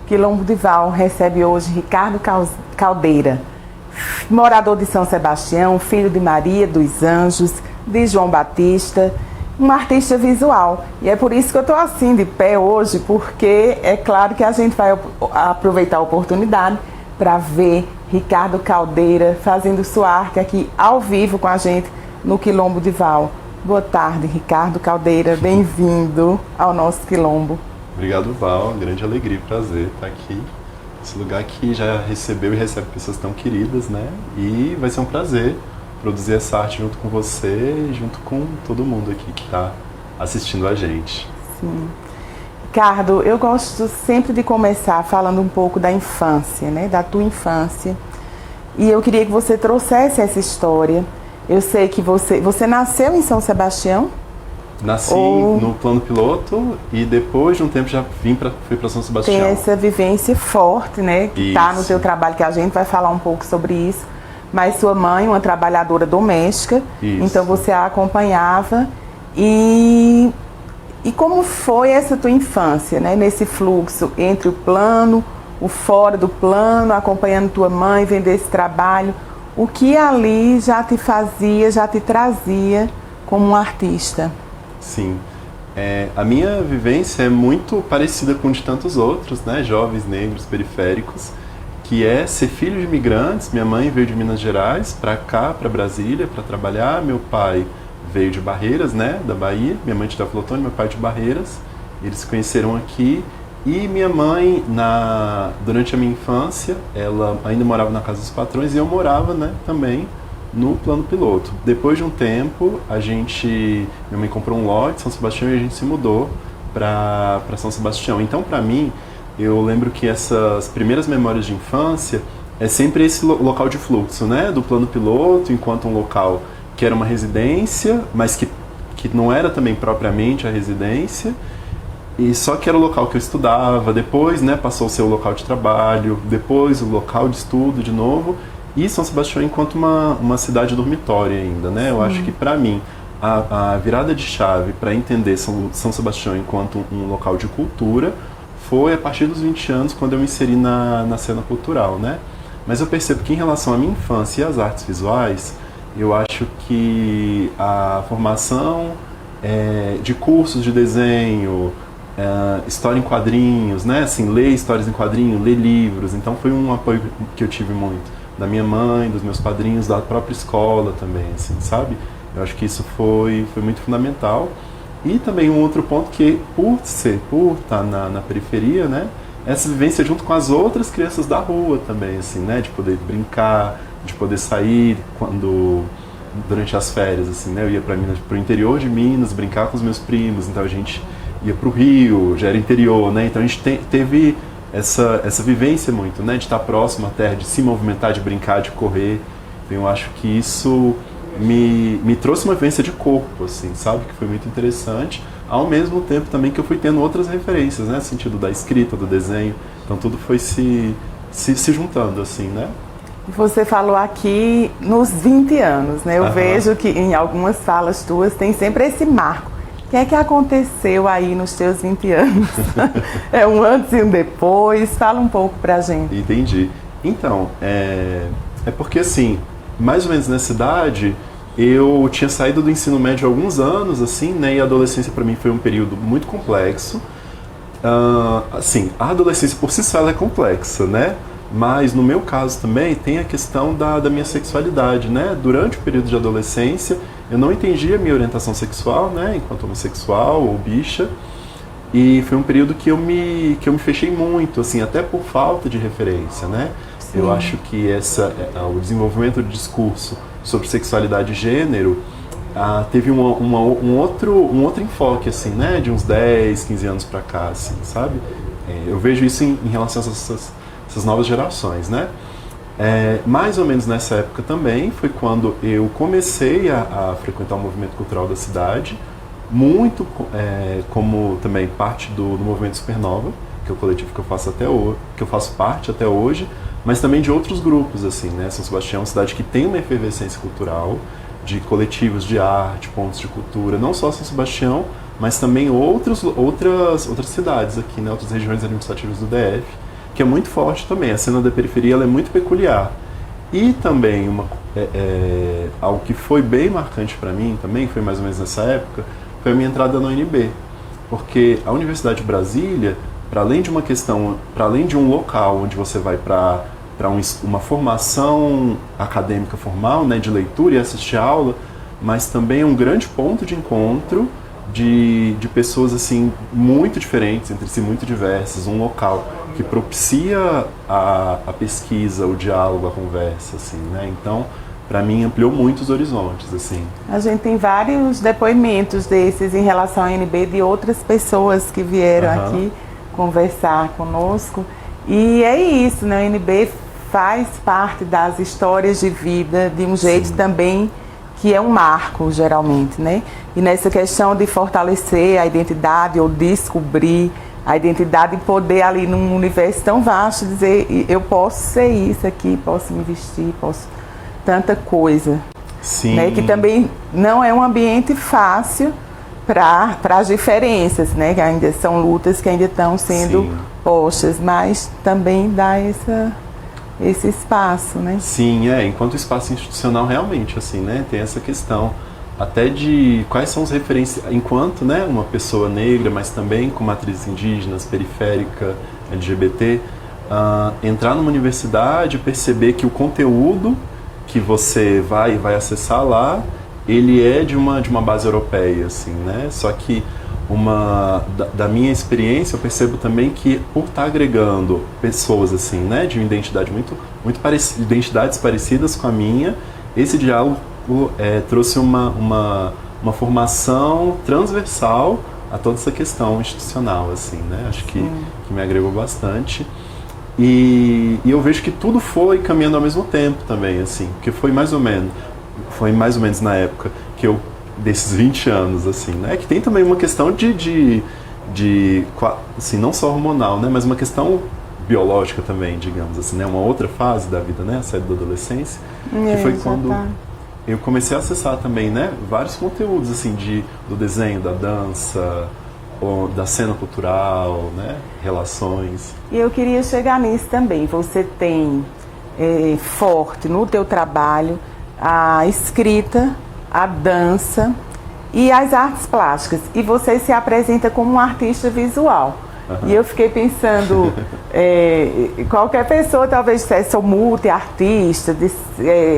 Quilombo de Val recebe hoje Ricardo Caldeira, morador de São Sebastião, filho de Maria dos Anjos, de João Batista, um artista visual. E é por isso que eu estou assim de pé hoje, porque é claro que a gente vai aproveitar a oportunidade para ver Ricardo Caldeira fazendo sua arte aqui ao vivo com a gente no Quilombo de Val. Boa tarde, Ricardo Caldeira, bem-vindo ao nosso Quilombo. Obrigado, Val, grande alegria e prazer estar aqui. Esse lugar que já recebeu e recebe pessoas tão queridas, né? E vai ser um prazer produzir essa arte junto com você e junto com todo mundo aqui que está assistindo a gente. Sim. Ricardo, eu gosto sempre de começar falando um pouco da infância, né? Da tua infância. E eu queria que você trouxesse essa história. Eu sei que você nasceu em São Sebastião? Nasci no plano piloto e depois de um tempo já fui para São Sebastião. Tem essa vivência forte, né? Que está no teu trabalho, que a gente vai falar um pouco sobre isso. Mas sua mãe, uma trabalhadora doméstica, então você a acompanhava. E como foi essa tua infância, né? Nesse fluxo entre o plano, o fora do plano, acompanhando tua mãe, vendo esse trabalho. O que ali já te fazia, já te trazia como um artista? Sim, a minha vivência é muito parecida com de tantos outros, né, jovens negros periféricos, que é ser filho de imigrantes. Minha mãe veio de Minas Gerais para cá, para Brasília, para trabalhar. Meu pai veio de Barreiras, né, da Bahia. Minha mãe de Teoflotone, meu pai de Barreiras. Eles se conheceram aqui. E minha mãe, durante a minha infância, ela ainda morava na casa dos patrões e eu morava, né, também no plano piloto. Depois de um tempo, minha mãe comprou um lote em São Sebastião e a gente se mudou para São Sebastião. Então, para mim, eu lembro que essas primeiras memórias de infância é sempre esse local de fluxo, né, do plano piloto, enquanto um local que era uma residência, mas que não era também propriamente a residência, e só que era o local que eu estudava. Depois, né, passou a ser o local de trabalho, depois o local de estudo de novo. E São Sebastião enquanto uma cidade dormitória ainda, né? Eu acho que para mim a virada de chave para entender São Sebastião enquanto um local de cultura foi a partir dos 20 anos, quando eu me inseri na cena cultural, né? Mas eu percebo que em relação à minha infância e às artes visuais, eu acho que a formação de cursos de desenho, história em quadrinhos, né? Assim, ler histórias em quadrinhos, ler livros. Então foi um apoio que eu tive muito da minha mãe, dos meus padrinhos, da própria escola também, assim, sabe? Eu acho que isso foi muito fundamental. E também um outro ponto que, por estar na periferia, né? Essa vivência junto com as outras crianças da rua também, assim, né? De poder brincar, de poder sair durante as férias, assim, né? Eu ia para o interior de Minas, brincar com os meus primos, então a gente ia para o Rio, já era interior, né? Então a gente teve essa vivência muito, né, de estar próximo à terra, de se movimentar, de brincar, de correr. Então, eu acho que isso me trouxe uma vivência de corpo, assim, sabe, que foi muito interessante, ao mesmo tempo também que eu fui tendo outras referências, né, no sentido da escrita, do desenho. Então tudo foi se juntando, assim, né. Você falou aqui nos 20 anos, né, eu vejo que em algumas falas tuas tem sempre esse marco. O que é que aconteceu aí nos teus 20 anos? É um antes e um depois? Fala um pouco pra gente. Entendi. Então, é porque assim, mais ou menos nessa idade, eu tinha saído do ensino médio há alguns anos, assim, né? E a adolescência para mim foi um período muito complexo. Assim, a adolescência por si só ela é complexa, né? Mas no meu caso também tem a questão da minha sexualidade, né? Durante o período de adolescência, eu não entendia a minha orientação sexual, né? Enquanto homossexual ou bicha. E foi um período que eu me fechei muito, assim, até por falta de referência, né? Sim. Eu acho que o desenvolvimento do discurso sobre sexualidade e gênero teve um outro enfoque, assim, né? De uns 10, 15 anos pra cá, assim, sabe? Eu vejo isso em relação a essas novas gerações, né? Mais ou menos nessa época também foi quando eu comecei a frequentar o movimento cultural da cidade, muito como também parte do movimento Supernova, que é o coletivo que eu faço parte até hoje, mas também de outros grupos, assim, né? São Sebastião é uma cidade que tem uma efervescência cultural, de coletivos de arte, pontos de cultura, não só São Sebastião, mas também outras cidades aqui, né? Outras regiões administrativas do DF. que é muito forte também. A cena da periferia ela é muito peculiar. E também algo que foi bem marcante para mim também, foi mais ou menos nessa época, foi a minha entrada na UNB. Porque a Universidade de Brasília, para além de uma questão, para além de um local onde você vai para uma formação acadêmica formal, né, de leitura e assistir aula, mas também é um grande ponto de encontro de pessoas assim muito diferentes, entre si muito diversas, um local que propicia a pesquisa, o diálogo, a conversa, assim, né? Então, para mim, ampliou muito os horizontes, assim. A gente tem vários depoimentos desses em relação à UNB de outras pessoas que vieram aqui conversar conosco. E é isso, né? A UNB faz parte das histórias de vida de um jeito também que é um marco, geralmente, né? E nessa questão de fortalecer a identidade ou descobrir a identidade e poder ali num universo tão vasto dizer, eu posso ser isso aqui, posso me vestir, posso tanta coisa. Sim. Né? Que também não é um ambiente fácil para as diferenças, né? Que ainda são lutas que ainda estão sendo postas, mas também dá esse espaço, né? Sim, enquanto espaço institucional realmente, assim, né? Tem essa questão até de quais são os referências, enquanto, né, uma pessoa negra, mas também com matrizes indígenas, periférica, LGBT, entrar numa universidade, perceber que o conteúdo que você vai acessar lá, ele é de uma base europeia, assim, né? Só que da minha experiência, eu percebo também que por estar agregando pessoas, assim, né, de uma identidade muito identidades parecidas com a minha, esse diálogo trouxe uma formação transversal a toda essa questão institucional, assim, né? Acho que me agregou bastante. E eu vejo que tudo foi caminhando ao mesmo tempo também, assim, porque foi mais ou menos na época que eu, desses 20 anos, assim, né? Que tem também uma questão de assim, não só hormonal, né? Mas uma questão biológica também, digamos assim, né? Uma outra fase da vida, né? A saída da adolescência, que foi quando eu comecei a acessar também, né? Vários conteúdos, assim, do desenho, da dança, da cena cultural, né? Relações. E eu queria chegar nisso também. Você tem forte no teu trabalho a escrita, a dança e as artes plásticas. E você se apresenta como um artista visual. E eu fiquei pensando, qualquer pessoa talvez dissesse, sou multi-artista,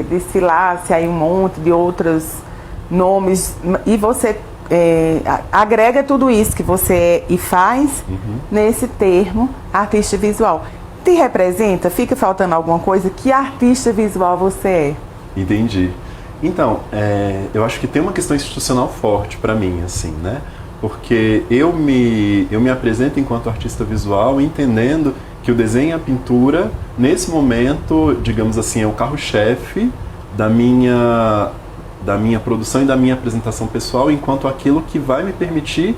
desfilasse aí um monte de outros nomes, e você agrega tudo isso que você é e faz nesse termo, artista visual. Te representa? Fica faltando alguma coisa? Que artista visual você é? Entendi. Então, eu acho que tem uma questão institucional forte para mim, assim, né? Porque eu me apresento enquanto artista visual entendendo que o desenho e a pintura, nesse momento, digamos assim, é o carro-chefe da minha produção e da minha apresentação pessoal, enquanto aquilo que vai me permitir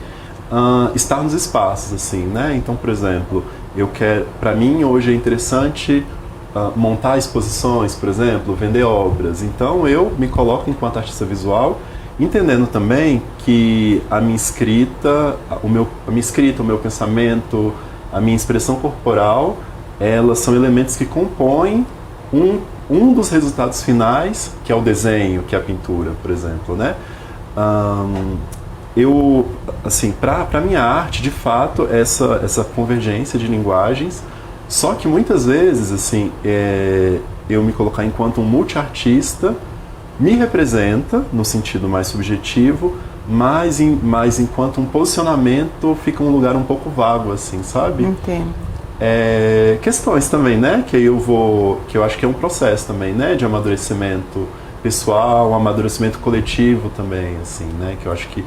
estar nos espaços, assim, né? Então, por exemplo, para mim hoje é interessante montar exposições, por exemplo, vender obras. Então eu me coloco enquanto artista visual, entendendo também que a minha escrita, o meu pensamento, a minha expressão corporal, elas são elementos que compõem um dos resultados finais, que é o desenho, que é a pintura, por exemplo, né? Eu, assim, para minha arte, de fato, essa convergência de linguagens, só que muitas vezes, assim, eu me colocar enquanto um multiartista me representa, no sentido mais subjetivo, mas enquanto um posicionamento fica um lugar um pouco vago, assim, sabe? Entendo. Questões também, né? Que eu acho que é um processo também, né? De amadurecimento pessoal, um amadurecimento coletivo também, assim, né? Que eu acho que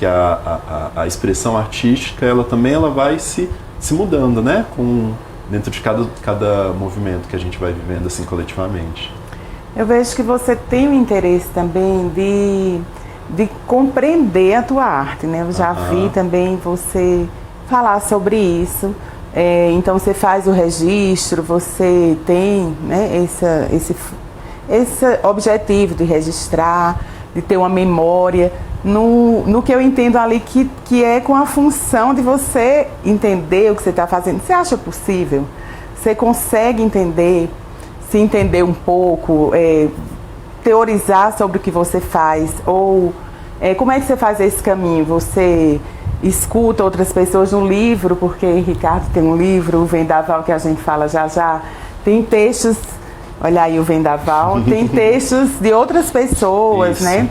a expressão artística, ela vai se mudando, né? Dentro de cada movimento que a gente vai vivendo, assim, coletivamente. Eu vejo que você tem um interesse também de compreender a tua arte, né? Eu já vi também você falar sobre isso. Então você faz o registro, você tem, né, esse objetivo de registrar, de ter uma memória, no que eu entendo ali que é com a função de você entender o que você está fazendo. Você acha possível Você consegue entender, se entender um pouco, teorizar sobre o que você faz? Ou como é que você faz esse caminho? Você escuta outras pessoas no livro, porque Ricardo tem um livro, o Vendaval, que a gente fala já já, tem textos, olha aí o Vendaval, tem textos de outras pessoas, né?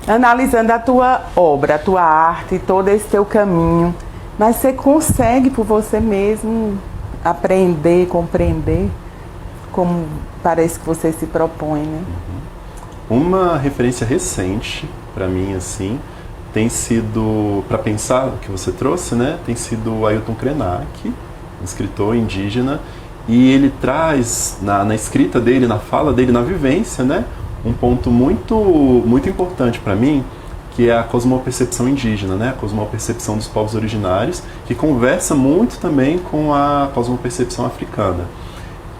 Analisando a tua obra, a tua arte, todo esse teu caminho. Mas você consegue por você mesmo aprender, compreender, como parece que você se propõe, né? Uma referência recente para mim, assim, tem sido, para pensar o que você trouxe, né? Tem sido o Ailton Krenak, um escritor indígena, e ele traz na escrita dele, na fala dele, na vivência, né? Um ponto muito importante para mim, que é a cosmopercepção indígena, né? A cosmopercepção dos povos originários, que conversa muito também com a cosmopercepção africana,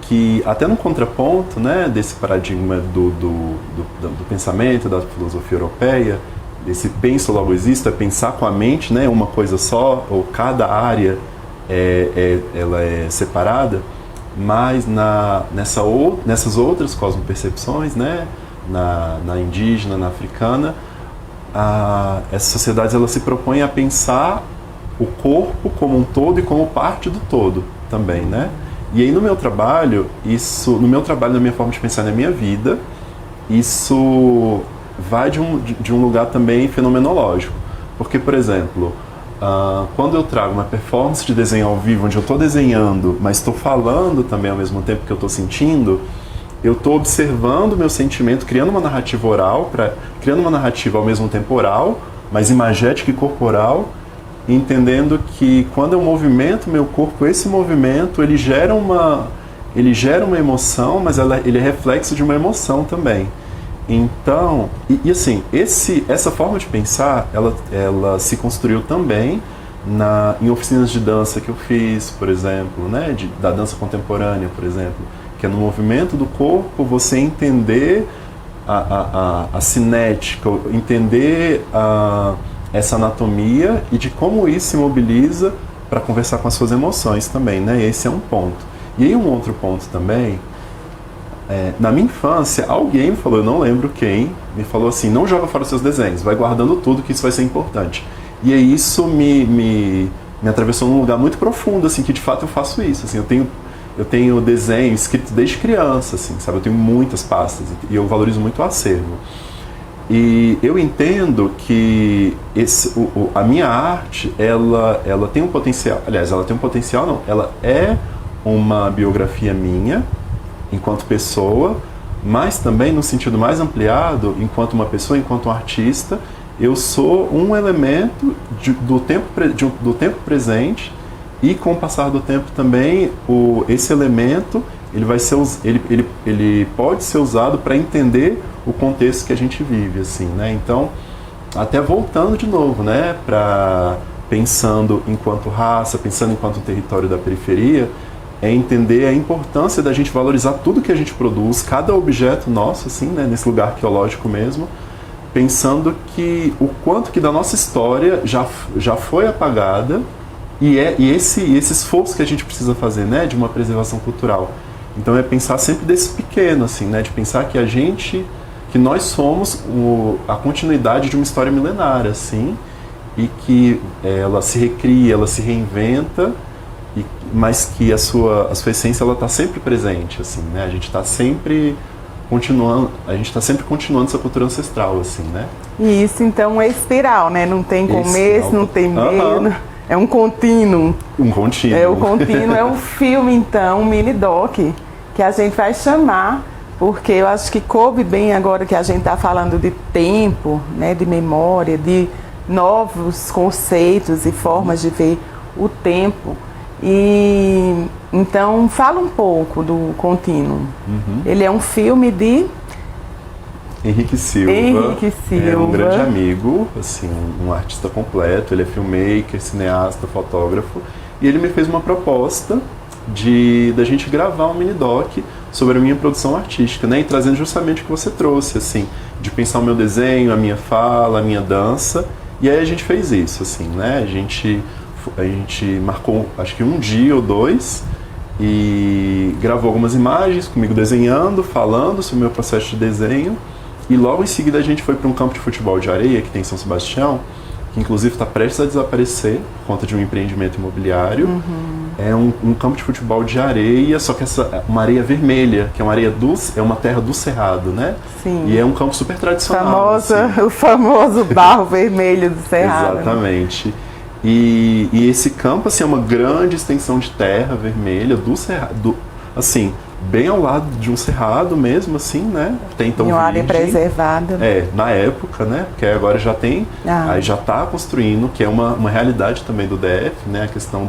que até no contraponto, né, desse paradigma do pensamento, da filosofia europeia, esse penso logo existo, é pensar com a mente, né, uma coisa só, ou cada área ela é separada, mas nessas outras cosmopercepções, né, na indígena, na africana, essas sociedades elas se propõem a pensar o corpo como um todo e como parte do todo também, né? E aí no meu trabalho, na minha forma de pensar na minha vida, isso vai de um lugar também fenomenológico. Porque, por exemplo, quando eu trago uma performance de desenho ao vivo, onde eu estou desenhando, mas estou falando também ao mesmo tempo que eu estou sentindo, eu estou observando o meu sentimento, criando uma narrativa oral, criando uma narrativa ao mesmo tempo oral, mas imagética e corporal, entendendo que quando eu movimento meu corpo, esse movimento ele gera uma emoção, mas ele é reflexo de uma emoção também. Então, assim, essa forma de pensar, ela se construiu também em oficinas de dança que eu fiz, por exemplo, né, da dança contemporânea, por exemplo, que é no movimento do corpo você entender a cinética, entender essa anatomia e de como isso se mobiliza para conversar com as suas emoções também, né? Esse é um ponto. E aí um outro ponto também, na minha infância, alguém me falou, eu não lembro quem, me falou assim, não joga fora os seus desenhos, vai guardando tudo que isso vai ser importante. E aí isso me atravessou num lugar muito profundo, assim, que de fato eu faço isso, assim, eu tenho desenho escrito desde criança, assim, sabe? Eu tenho muitas pastas e eu valorizo muito o acervo. E eu entendo que a minha arte, ela tem um potencial, aliás, ela tem um potencial não, ela é uma biografia minha, enquanto pessoa, mas também no sentido mais ampliado, enquanto uma pessoa, enquanto um artista, eu sou um elemento do tempo presente e com o passar do tempo também, esse elemento ele pode ser usado para entender o contexto que a gente vive, assim, né? Então, até voltando de novo, né, pensando enquanto raça, pensando enquanto território da periferia, é entender a importância da gente valorizar tudo que a gente produz, cada objeto nosso, assim, né, nesse lugar arqueológico mesmo, pensando que o quanto que da nossa história já foi apagada e esse esforço que a gente precisa fazer, né, de uma preservação cultural. Então é pensar sempre desse pequeno, assim, né, de pensar que nós somos a continuidade de uma história milenária, assim, e que ela se recria, ela se reinventa, mas que a sua essência ela está sempre presente, assim, né? A gente está sempre continuando essa cultura ancestral, assim, né? E isso então é espiral, né? Não tem começo, não tem meio. É um contínuo. Um contínuo. O contínuo é um filme, então, um mini-doc, que a gente vai chamar, porque eu acho que coube bem agora que a gente está falando de tempo, né? De memória, de novos conceitos e formas de ver o tempo. E então fala um pouco do Contínuo. Ele é um filme de Henrique Silva. É um grande amigo, assim, um artista completo. Ele é filmmaker, cineasta, fotógrafo, e ele me fez uma proposta da gente gravar um mini-doc sobre a minha produção artística, né? E trazendo justamente o que você trouxe, assim, de pensar o meu desenho, a minha fala, a minha dança. E aí a gente fez isso, assim, né? A gente marcou, acho que um dia ou dois, e gravou algumas imagens comigo desenhando, falando sobre o meu processo de desenho. E logo em seguida a gente foi para um campo de futebol de areia que tem em São Sebastião, que inclusive está prestes a desaparecer por conta de um empreendimento imobiliário. É um campo de futebol de areia, só que uma areia vermelha, que é uma areia é uma terra do Cerrado, né? Sim. E é um campo super tradicional. Assim. O famoso barro vermelho do Cerrado. Exatamente. Né? E esse campo, assim, é uma grande extensão de terra vermelha do Cerrado, assim, bem ao lado de um cerrado mesmo, assim, né? Tem então uma área preservada. Na época, né? Porque agora já tem, aí já está construindo, que é uma realidade também do DF, né? A questão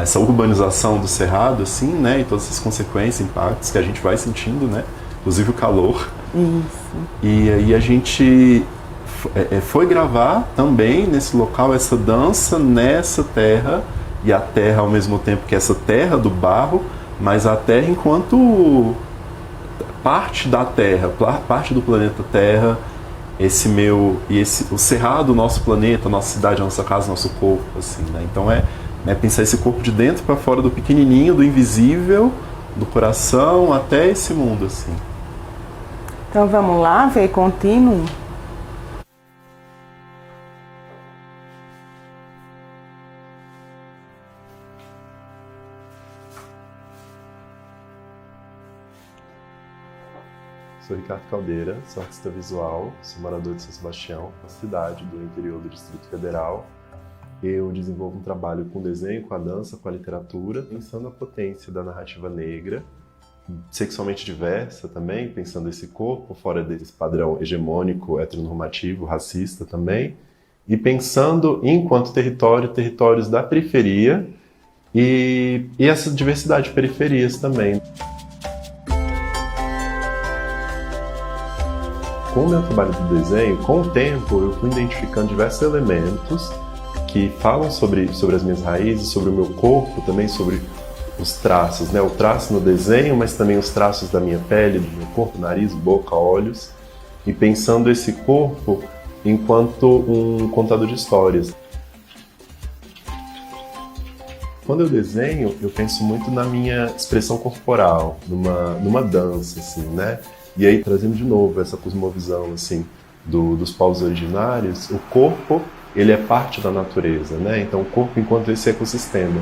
essa urbanização do cerrado, assim, né? E todas essas consequências, impactos que a gente vai sentindo, né? Inclusive o calor. Isso. E aí a gente foi gravar também nesse local essa dança nessa terra, e a terra ao mesmo tempo que essa terra do barro, mas a Terra enquanto parte da Terra, parte do planeta Terra, o cerrado do nosso planeta, nossa cidade, nossa casa, nosso corpo, assim, né? Então é pensar esse corpo de dentro para fora, do pequenininho, do invisível, do coração até esse mundo, assim. Então vamos lá, ver contínuo. Sou Ricardo Caldeira, sou artista visual, sou morador de São Sebastião, uma cidade do interior do Distrito Federal. Eu desenvolvo um trabalho com desenho, com a dança, com a literatura, pensando a potência da narrativa negra, sexualmente diversa também, pensando esse corpo fora desse padrão hegemônico, heteronormativo, racista também, e pensando enquanto territórios da periferia e essa diversidade de periferias também. Com o meu trabalho do desenho, com o tempo, eu fui identificando diversos elementos que falam sobre as minhas raízes, sobre o meu corpo, também sobre os traços, né? O traço no desenho, mas também os traços da minha pele, do meu corpo, nariz, boca, olhos. E pensando esse corpo enquanto um contador de histórias. Quando eu desenho, eu penso muito na minha expressão corporal, numa dança, assim, né? E aí, trazendo de novo essa cosmovisão, assim, dos povos originários, o corpo, ele é parte da natureza, né? Então, o corpo enquanto esse ecossistema.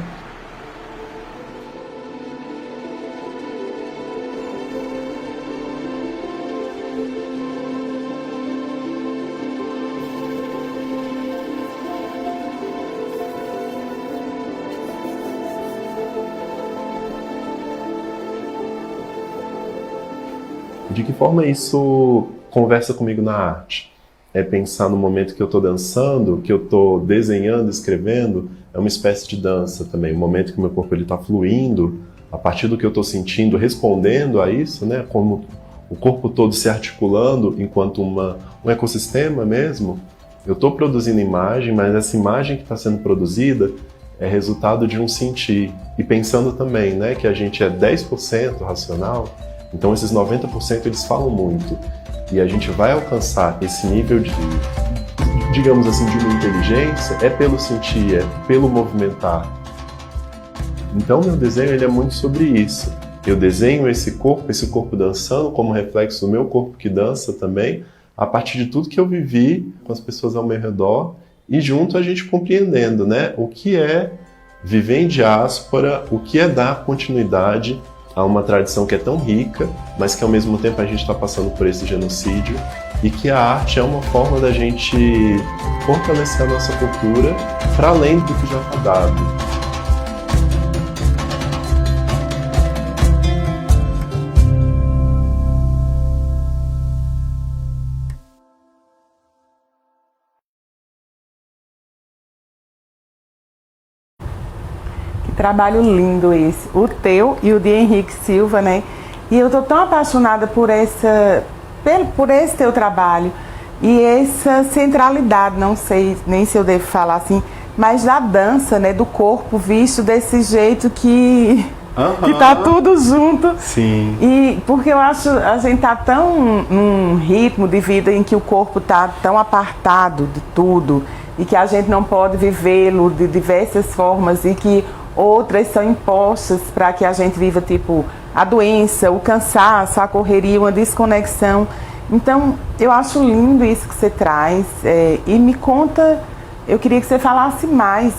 De que forma isso conversa comigo na arte? É pensar no momento que eu estou dançando, que eu estou desenhando, escrevendo, é uma espécie de dança também. O momento que o meu corpo está fluindo, a partir do que eu estou sentindo, respondendo a isso, né? Como o corpo todo se articulando enquanto um ecossistema mesmo. Eu estou produzindo imagem, mas essa imagem que está sendo produzida é resultado de um sentir. E pensando também, né, que a gente é 10% racional, então esses 90% eles falam muito. E a gente vai alcançar esse nível de, digamos assim, de uma inteligência, é pelo sentir, é pelo movimentar. Então meu desenho ele é muito sobre isso. Eu desenho esse corpo dançando como reflexo do meu corpo que dança também, a partir de tudo que eu vivi com as pessoas ao meu redor e junto a gente compreendendo, né, o que é viver em diáspora, o que é dar continuidade a uma tradição que é tão rica, mas que ao mesmo tempo a gente está passando por esse genocídio, e que a arte é uma forma da gente fortalecer a nossa cultura para além do que já está dado. Trabalho lindo esse, o teu e o de Henrique Silva, né? E eu tô tão apaixonada por esse teu trabalho e essa centralidade, não sei nem se eu devo falar assim, mas da dança, né? Do corpo visto desse jeito que tá tudo junto. Sim. E porque eu acho a gente tá tão num ritmo de vida em que o corpo tá tão apartado de tudo e que a gente não pode vivê-lo de diversas formas e que outras são impostas para que a gente viva, tipo, a doença, o cansaço, a correria, uma desconexão. Então, eu acho lindo isso que você traz. E me conta, eu queria que você falasse mais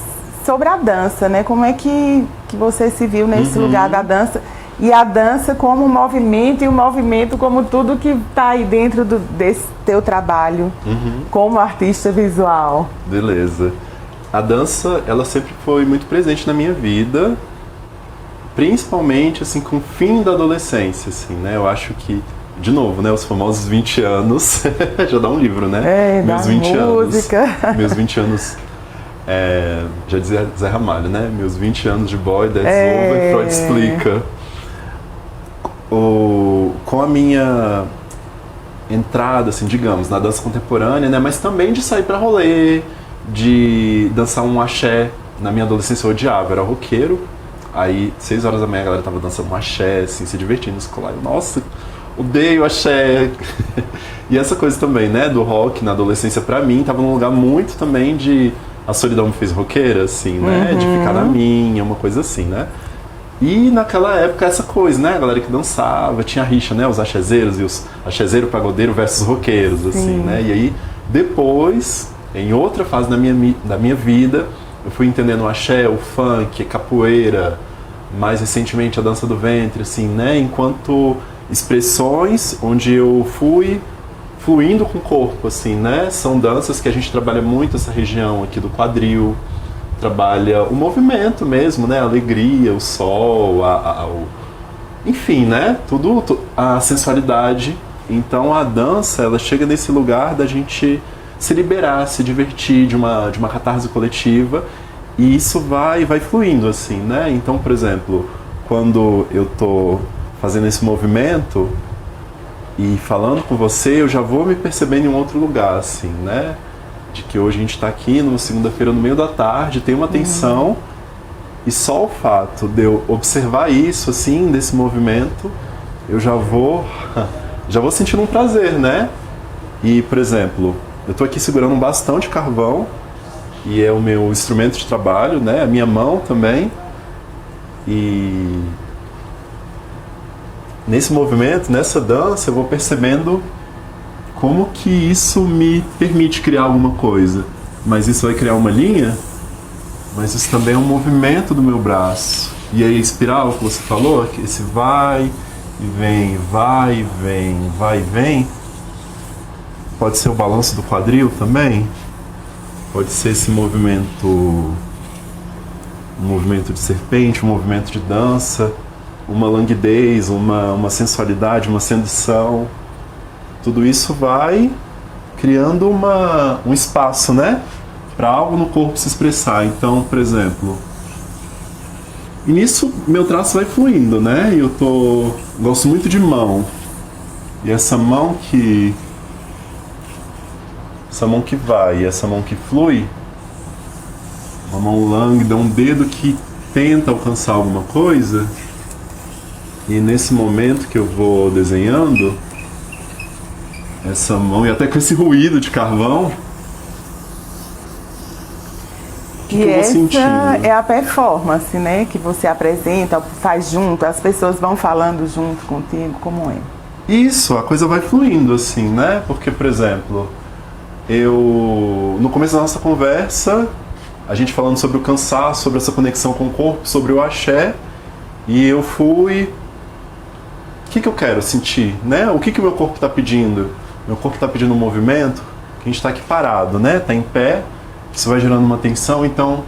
sobre a dança, né? Como é que você se viu nesse lugar da dança? E a dança como movimento, e o movimento como tudo que está aí dentro desse teu trabalho como artista visual. Beleza. A dança, ela sempre foi muito presente na minha vida, principalmente, assim, com o fim da adolescência, assim, né? Eu acho que, de novo, né, os famosos 20 anos, já dá um livro, né? Meus 20 música. Anos. Meus 20 anos, já dizia Zé Ramalho, né? Meus 20 anos de boy, that's over, Freud explica. Com a minha entrada, assim, digamos, na dança contemporânea, né? Mas também de sair pra rolê, de dançar um axé. Na minha adolescência eu odiava, eu era roqueiro. Aí, 6 horas da manhã, a galera tava dançando um axé, assim, se divertindo no escolar. Eu, nossa, odeio axé. E essa coisa também, né, do rock na adolescência, pra mim, tava num lugar muito também de... A solidão me fez roqueira, assim, né? De ficar na minha, uma coisa assim, né? E naquela época, essa coisa, né? A galera que dançava, tinha rixa, né? Os axezeiros e os axezeiro pagodeiro versus roqueiros, assim, né? E aí, depois, em outra fase da minha vida, eu fui entendendo o axé, o funk, a capoeira, mais recentemente a dança do ventre, assim, né? Enquanto expressões onde eu fui fluindo com o corpo, assim, né? São danças que a gente trabalha muito essa região aqui do quadril, trabalha o movimento mesmo, né? A alegria, o sol, enfim, né? Tudo, a sensualidade. Então a dança, ela chega nesse lugar da gente se liberar, se divertir, de uma catarse coletiva, e isso vai fluindo, assim, né? Então, por exemplo, quando eu tô fazendo esse movimento e falando com você, eu já vou me percebendo em um outro lugar, assim, né? De que hoje a gente está aqui numa segunda-feira no meio da tarde, tem uma tensão, e só o fato de eu observar isso, assim, desse movimento, eu já vou sentindo um prazer, né? E, por exemplo, eu estou aqui segurando um bastão de carvão, e é o meu instrumento de trabalho, né? A minha mão também. E nesse movimento, nessa dança, eu vou percebendo como que isso me permite criar alguma coisa. Mas isso vai criar uma linha, mas isso também é um movimento do meu braço. E aí a espiral que você falou, que esse vai e vem, vai e vem, vai e vem, pode ser o balanço do quadril também, pode ser esse movimento, um movimento de serpente, um movimento de dança, uma languidez, uma sensualidade, uma sedução. Tudo isso vai criando um espaço, né? Para algo no corpo se expressar. Então, por exemplo, e nisso meu traço vai fluindo, né? E eu gosto muito de mão. E essa mão que vai, essa mão que flui, uma mão lânguida, um dedo que tenta alcançar alguma coisa. E nesse momento que eu vou desenhando essa mão, e até com esse ruído de carvão, que eu vou sentindo? É a performance, né? Que você apresenta, faz junto, as pessoas vão falando junto contigo, como é? Isso, a coisa vai fluindo, assim, né? Porque, por exemplo, no começo da nossa conversa, a gente falando sobre o cansaço, sobre essa conexão com o corpo, sobre o axé, e eu fui... O que eu quero sentir, né? O que o meu corpo está pedindo? Meu corpo está pedindo um movimento, que a gente está aqui parado, né? Está em pé, isso vai gerando uma tensão, então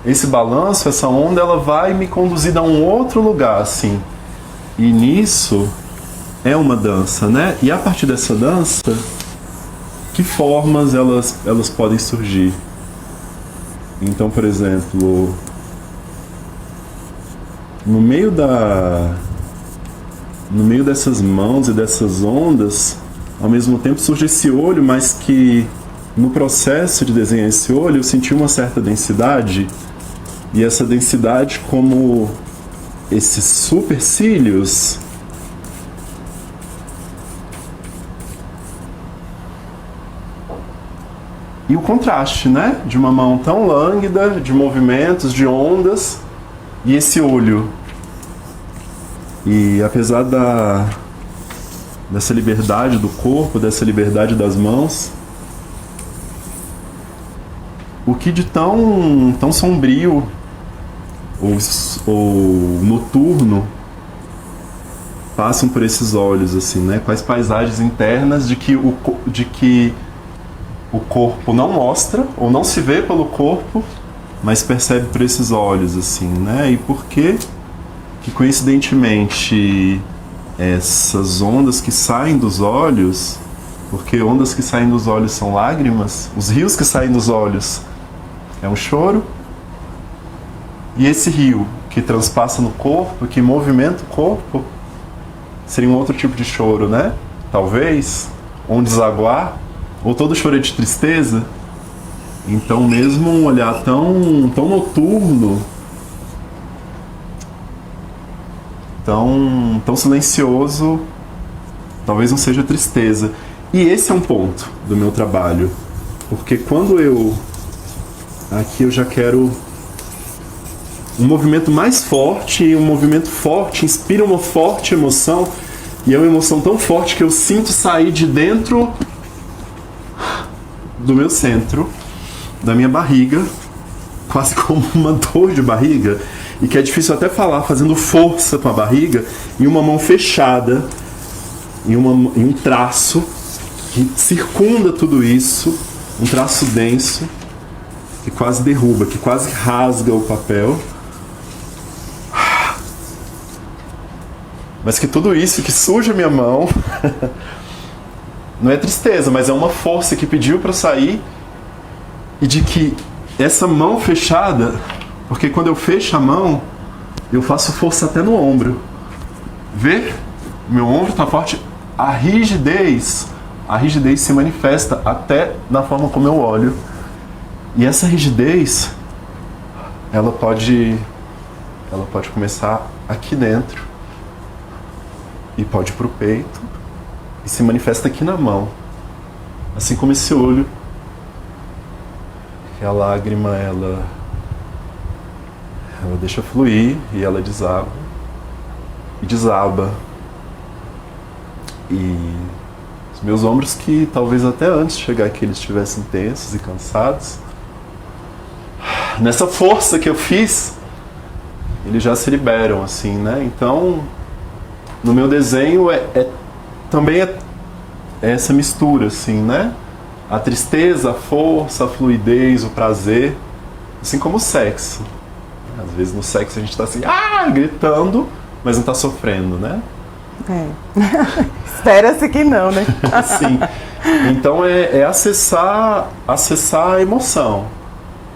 esse balanço, essa onda, ela vai me conduzir a um outro lugar, assim. E nisso é uma dança, né? E a partir dessa dança, que formas elas podem surgir? Então, por exemplo, no meio dessas mãos e dessas ondas, ao mesmo tempo surge esse olho, mas que no processo de desenhar esse olho eu senti uma certa densidade, e essa densidade, como esses supercílios, E o contraste, né? De uma mão tão lânguida, de movimentos, de ondas, e esse olho. E apesar dessa liberdade do corpo, dessa liberdade das mãos, o que de tão sombrio ou noturno passam por esses olhos, assim, né? Quais paisagens internas de que o corpo não mostra, ou não se vê pelo corpo, mas percebe por esses olhos, assim, né? E por que coincidentemente, essas ondas que saem dos olhos, porque ondas que saem dos olhos são lágrimas, os rios que saem dos olhos é um choro, e esse rio que transpassa no corpo, que movimenta o corpo, seria um outro tipo de choro, né? Talvez, um desaguar, ou todo choro é de tristeza. Então, mesmo um olhar tão noturno, tão silencioso, talvez não seja tristeza. E esse é um ponto do meu trabalho, porque quando aqui eu já quero um movimento mais forte, e um movimento forte inspira uma forte emoção, e é uma emoção tão forte que eu sinto sair de dentro do meu centro, da minha barriga, quase como uma dor de barriga, e que é difícil até falar, fazendo força com a barriga, e uma mão fechada, e um traço que circunda tudo isso, um traço denso, que quase derruba, que quase rasga o papel. Mas que tudo isso que suja a minha mão não é tristeza, mas é uma força que pediu para sair, e de que essa mão fechada, porque quando eu fecho a mão, eu faço força até no ombro. Vê? Meu ombro está forte. A rigidez se manifesta até na forma como eu olho. E essa rigidez, ela pode começar aqui dentro, e pode ir pro peito, e se manifesta aqui na mão. Assim como esse olho, que a lágrima, ela deixa fluir, e ela deságua, e desaba. E os meus ombros, que talvez até antes de chegar aqui eles estivessem tensos e cansados, nessa força que eu fiz, eles já se liberam, assim, né? Então, no meu desenho também é essa mistura, assim, né? A tristeza, a força, a fluidez, o prazer, assim como o sexo. Às vezes no sexo a gente tá assim, gritando, mas não tá sofrendo, né? Espera-se que não, né? Sim. Então é acessar a emoção.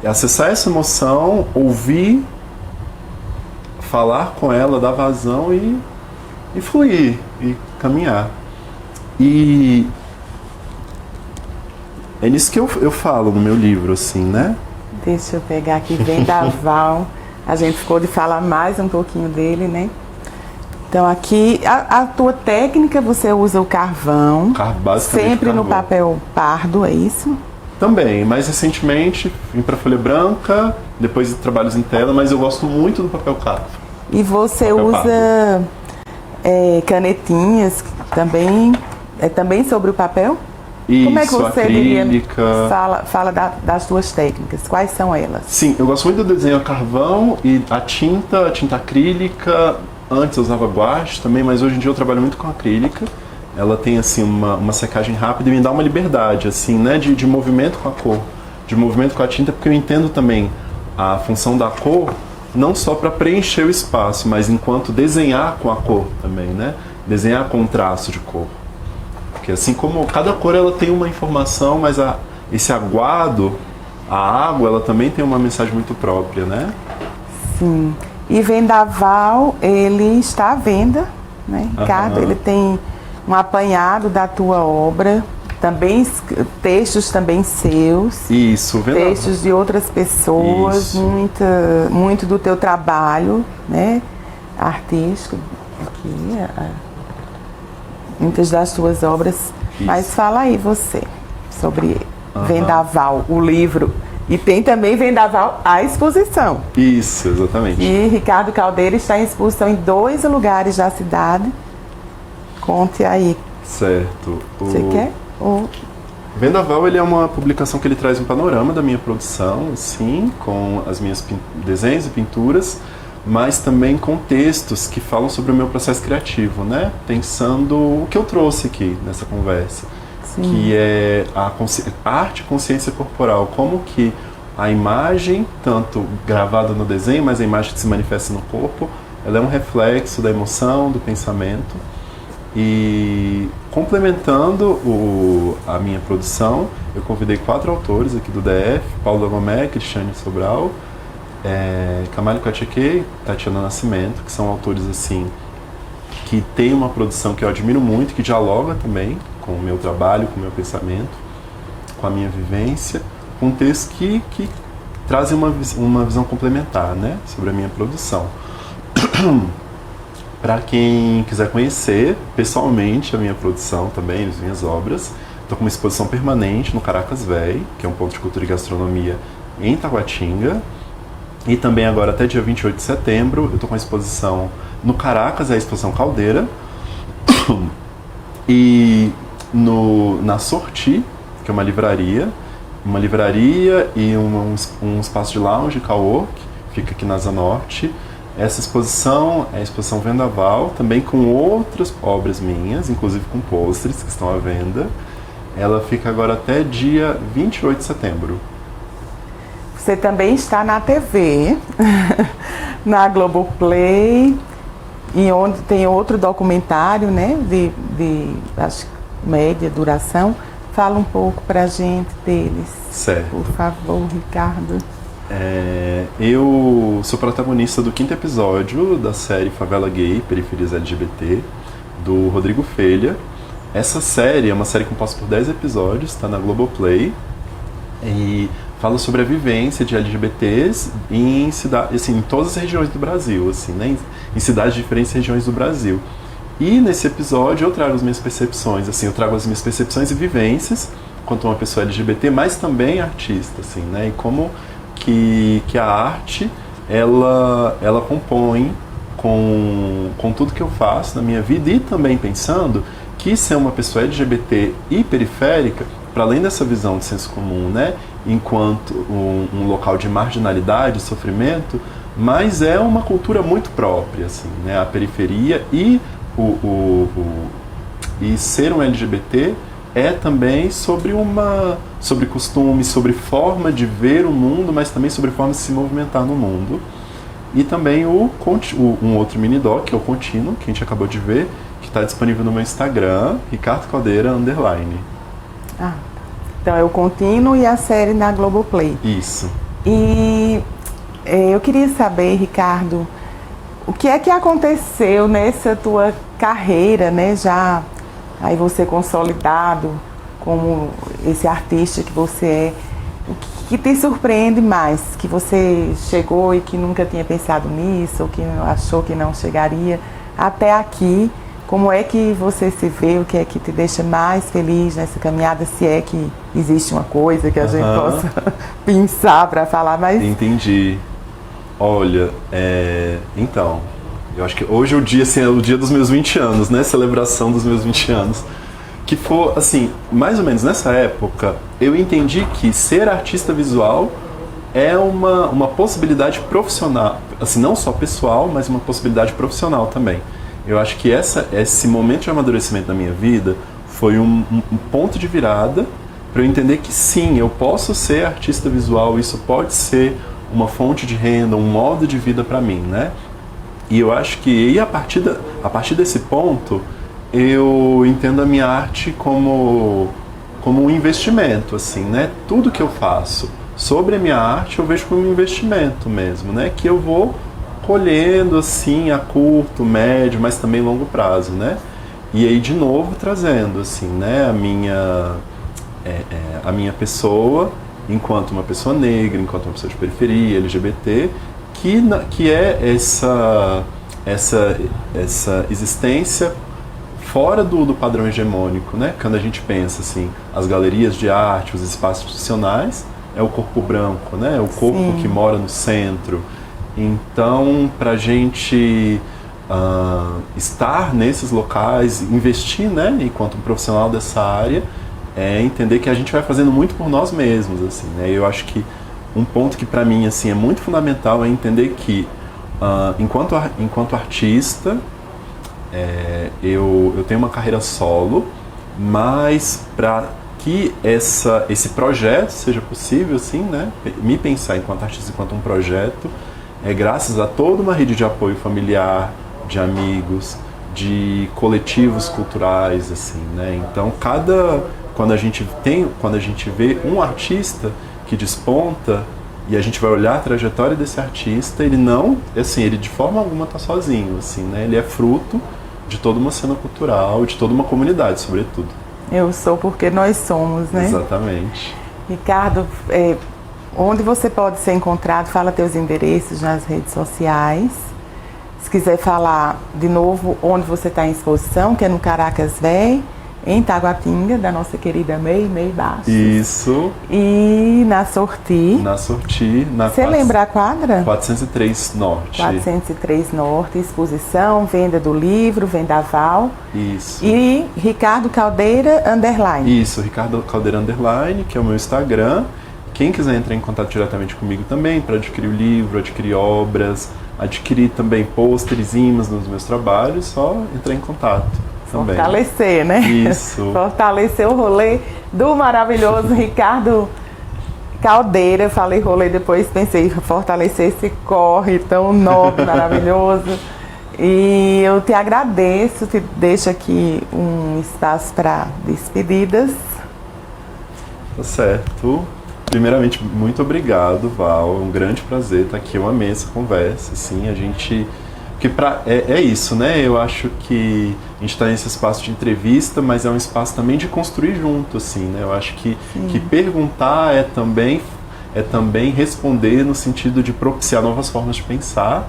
É acessar essa emoção, ouvir, falar com ela, dar vazão e fluir, e caminhar. E é nisso que eu falo no meu livro, assim, né? Deixa eu pegar aqui, Vendaval. A gente ficou de falar mais um pouquinho dele, né? Então aqui, a tua técnica, você usa o carvão, basicamente sempre carvão. No papel pardo, é isso? Também, mais recentemente vim para folha branca, depois de trabalhos em tela, mas eu gosto muito do papel carvo. E você usa canetinhas também, também sobre o papel? Isso, como é que você acrílica. Fala das tuas técnicas, quais são elas? Sim, eu gosto muito do desenho a carvão e a tinta acrílica. Antes eu usava guache também, mas hoje em dia eu trabalho muito com acrílica. Ela tem assim uma secagem rápida e me dá uma liberdade, assim, né, de movimento com a cor, de movimento com a tinta, porque eu entendo também a função da cor não só para preencher o espaço, mas enquanto desenhar com a cor também, né? Desenhar com um traço de cor. Porque assim como cada cor ela tem uma informação, mas esse aguado, a água, ela também tem uma mensagem muito própria, né? Sim. E Vendaval, ele está à venda, né, Ricardo? Ele tem um apanhado da tua obra, também textos também seus. Isso, Vendaval. Textos de outras pessoas, muito do teu trabalho, né, artístico. Aqui, muitas das tuas obras. Isso. Mas fala aí você sobre ele. Vendaval, o livro. E tem também Vendaval, a exposição. Isso, exatamente. E Ricardo Caldeira está em exposição em 2 lugares da cidade. Conte aí. Certo. Você quer? Vendaval, ele é uma publicação que ele traz um panorama da minha produção, assim, com as minhas desenhos e pinturas, mas também com textos que falam sobre o meu processo criativo, né? Pensando o que eu trouxe aqui nessa conversa. Sim. Que é a arte e consciência corporal, como que a imagem, tanto gravada no desenho, mas a imagem que se manifesta no corpo, ela é um reflexo da emoção, do pensamento. E complementando a minha produção, eu convidei 4 autores aqui do DF, Paulo Gomé, Cristiane Sobral, Camalho Cacheque, Tatiana Nascimento, que são autores assim que têm uma produção que eu admiro muito, que dialoga também com o meu trabalho, com o meu pensamento, com a minha vivência, com textos que trazem uma visão complementar, né, sobre a minha produção. Para quem quiser conhecer pessoalmente a minha produção também, as minhas obras, estou com uma exposição permanente no Caracas Véi, que é um ponto de cultura e gastronomia em Taguatinga. E também agora, até dia 28 de setembro, eu estou com uma exposição no Caracas, é a exposição Caldeira. E na Sorti, que é uma livraria e um espaço de lounge, cowork, fica aqui na Asa Norte. Essa exposição é a exposição Vendaval, também com outras obras minhas, inclusive com pôsteres que estão à venda. Ela fica agora até dia 28 de setembro. Você também está na TV, na Globoplay, e onde tem outro documentário, né, de acho, média duração. Fala um pouco pra gente deles. Certo. Por favor, Ricardo. Eu sou protagonista do 5º episódio da série Favela Gay, Periferias LGBT, do Rodrigo Felha. Essa série é uma série composta por 10 episódios, está na Globoplay, e fala sobre a vivência de LGBTs em todas as regiões do Brasil, assim, né? Em cidades de diferentes regiões do Brasil. E nesse episódio eu trago as minhas percepções, assim, eu trago as minhas percepções e vivências quanto uma pessoa LGBT, mas também artista, assim, né? E como que a arte, ela compõe com tudo que eu faço na minha vida, e também pensando que ser uma pessoa LGBT e periférica, para além dessa visão de senso comum, né, enquanto um local de marginalidade e sofrimento, mas é uma cultura muito própria, assim, né, a periferia e ser um LGBT é também sobre costume, sobre forma de ver o mundo, mas também sobre forma de se movimentar no mundo. E também um outro mini-doc, que é o Contínuo, que a gente acabou de ver, que está disponível no meu Instagram, Ricardo Caldeira _. Então é o Contínuo e a série na Globoplay. Isso. E eu queria saber, Ricardo, o que é que aconteceu nessa tua carreira, né, já aí você consolidado como esse artista que você é, o que te surpreende mais, que você chegou e que nunca tinha pensado nisso, ou que achou que não chegaria até aqui? Como é que você se vê, o que é que te deixa mais feliz nessa caminhada, se é que existe uma coisa que a gente possa pensar para falar, mas... Entendi. Olha, então, eu acho que hoje o dia, assim, é o dia dos meus 20 anos, né? Celebração dos meus 20 anos. Que foi, assim, mais ou menos nessa época, eu entendi que ser artista visual é uma possibilidade profissional, assim, não só pessoal, mas uma possibilidade profissional também. Eu acho que esse momento de amadurecimento da minha vida foi um ponto de virada para eu entender que sim, eu posso ser artista visual, isso pode ser uma fonte de renda, um modo de vida para mim, né? E eu acho que a partir desse ponto, eu entendo a minha arte como um investimento, assim, né? Tudo que eu faço sobre a minha arte eu vejo como um investimento mesmo, né? Que eu vou colhendo, assim, a curto, médio, mas também longo prazo, né? E aí, de novo, trazendo, assim, né? A minha pessoa, enquanto uma pessoa negra, enquanto uma pessoa de periferia, LGBT, que é essa existência fora do padrão hegemônico, né? Quando a gente pensa assim, as galerias de arte, os espaços institucionais, é o corpo branco, né? É o corpo Sim. que mora no centro. Então, para a gente estar nesses locais, investir, né, enquanto um profissional dessa área, é entender que a gente vai fazendo muito por nós mesmos, assim, né? Eu acho que um ponto que para mim assim é muito fundamental é entender que enquanto artista eu tenho uma carreira solo, mas para que esse projeto seja possível, assim, né, me pensar enquanto artista, enquanto um projeto, é graças a toda uma rede de apoio familiar, de amigos, de coletivos culturais, assim, né? Então quando a gente vê um artista que desponta e a gente vai olhar a trajetória desse artista, ele não, assim, ele de forma alguma está sozinho, assim, né? Ele é fruto de toda uma cena cultural, de toda uma comunidade, sobretudo. Eu sou porque nós somos, né? Exatamente. Ricardo, onde você pode ser encontrado? Fala teus endereços nas redes sociais. Se quiser falar de novo onde você está em exposição, que é no Caracas Véi, em Taguatinga, da nossa querida May Bastos. Isso. E na Sorti. Você lembra a quadra? 403 Norte. 403 Norte, exposição, venda do livro, vendaval. Isso. E Ricardo Caldeira _. Isso, Ricardo Caldeira _, que é o meu Instagram. Quem quiser entrar em contato diretamente comigo também para adquirir o livro, adquirir obras, adquirir também pôsteres, imãs nos meus trabalhos, só entrar em contato. Também. Fortalecer, né? Isso. Fortalecer o rolê do maravilhoso Ricardo Caldeira. Falei rolê, depois pensei fortalecer esse corre tão nobre, maravilhoso. E eu te agradeço, te deixo aqui um espaço para despedidas. Tá certo. Primeiramente, muito obrigado, Val. É um grande prazer estar aqui. Eu amei essa conversa, assim, a gente... Porque é isso, né? Eu acho que a gente está nesse espaço de entrevista, mas é um espaço também de construir junto, assim, né? Eu acho que perguntar é também responder no sentido de propiciar novas formas de pensar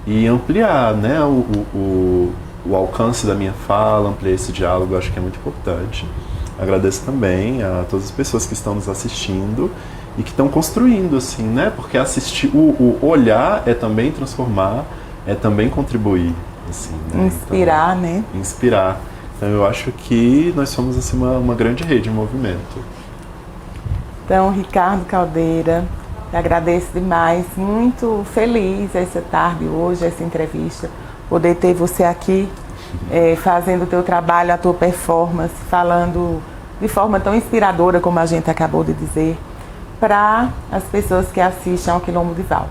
e ampliar, né, o alcance da minha fala, ampliar esse diálogo, eu acho que é muito importante. Agradeço também a todas as pessoas que estão nos assistindo e que estão construindo, assim, né? Porque assistir, o olhar é também transformar, é também contribuir, assim, né? Inspirar, então, né? Inspirar. Então eu acho que nós somos assim, uma grande rede de movimento. Então, Ricardo Caldeira, te agradeço demais, muito feliz essa tarde hoje, essa entrevista, poder ter você aqui fazendo o teu trabalho, a tua performance, falando de forma tão inspiradora como a gente acabou de dizer, para as pessoas que assistem ao Quilombo de Val.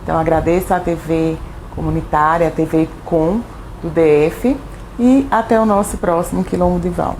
Então agradeço a TV comunitária, a TV Com do DF, e até o nosso próximo Quilombo de Val.